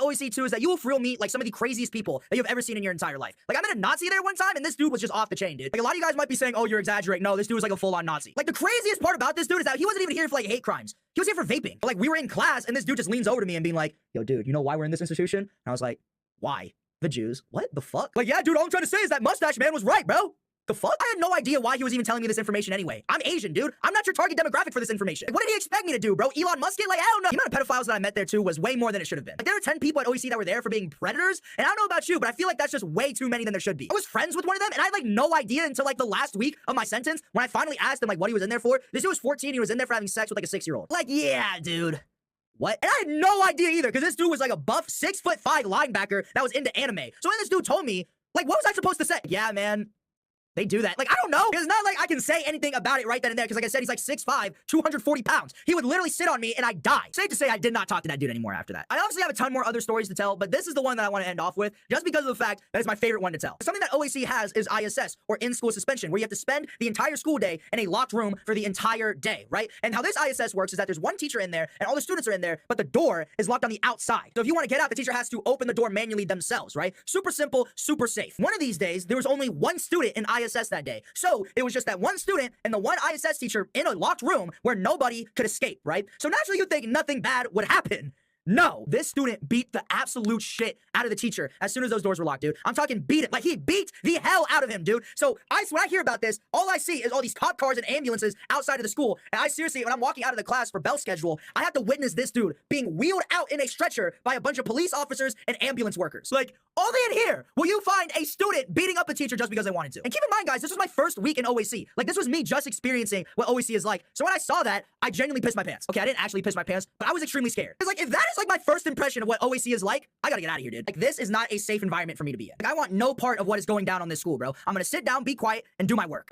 OAC too is that you will for real meet like some of the craziest people that you've ever seen in your entire life. Like I met a Nazi there one time and this dude was just off the chain, dude. Like a lot of you guys might be saying, oh, you're exaggerating. No, this dude was like a full-on Nazi. Like the craziest part about this dude is that he wasn't even here for like hate crimes. He was here for vaping. But like we were in class and this dude just leans over to me and being like, yo, dude, you know why we're in this institution? And I was like, why? The Jews? What the fuck? Like, yeah, dude, all I'm trying to say is that Mustache Man was right, bro. The fuck? I had no idea why he was even telling me this information anyway. I'm Asian, dude. I'm not your target demographic for this information. Like, what did he expect me to do, bro? Elon Musk it? Like, I don't know. The amount of pedophiles that I met there, too, was way more than it should have been. Like, there were 10 people at OEC that were there for being predators, and I don't know about you, but I feel like that's just way too many than there should be. I was friends with one of them, and I had, like, no idea until, like, the last week of my sentence when I finally asked him, like, what he was in there for. This dude was 14, he was in there for having sex with, like, a 6-year-old. Like, yeah, dude. What? And I had no idea either, because this dude was, like, a buff 6'5" linebacker that was into anime. So when this dude told me, like, what was I supposed to say? Yeah, man. They do that. Like, I don't know. It's not like I can say anything about it right then and there, because like I said, he's like 6'5", 240 pounds. He would literally sit on me and I'd die. Safe to say I did not talk to that dude anymore after that. I obviously have a ton more other stories to tell, but this is the one that I want to end off with, just because of the fact that it's my favorite one to tell. Something that OAC has is ISS, or in-school suspension, where you have to spend the entire school day in a locked room for the entire day, right? And how this ISS works is that there's one teacher in there, and all the students are in there, but the door is locked on the outside. So if you want to get out, the teacher has to open the door manually themselves, right? Super simple, super safe. One of these days, there was only one student in ISS that day. So it was just that one student and the one ISS teacher in a locked room where nobody could escape, right? So naturally you'd think nothing bad would happen. No, this student beat the absolute shit out of the teacher as soon as those doors were locked, dude. I'm talking beat it. Like, he beat the hell out of him, dude. So when I hear about this, all I see is all these cop cars and ambulances outside of the school. And I seriously, when I'm walking out of the class for bell schedule, I have to witness this dude being wheeled out in a stretcher by a bunch of police officers and ambulance workers. Like, only in here will you find a student beating up a teacher just because they wanted to. And keep in mind, guys, this was my first week in OAC. Like, this was me just experiencing what OAC is like. So when I saw that, I genuinely pissed my pants. Okay, I didn't actually piss my pants, but I was extremely scared. Because, like, if that is, like, my first impression of what OAC is like, I gotta get out of here, dude. Like, this is not a safe environment for me to be in. Like, I want no part of what is going down on this school, bro. I'm gonna sit down, be quiet, and do my work.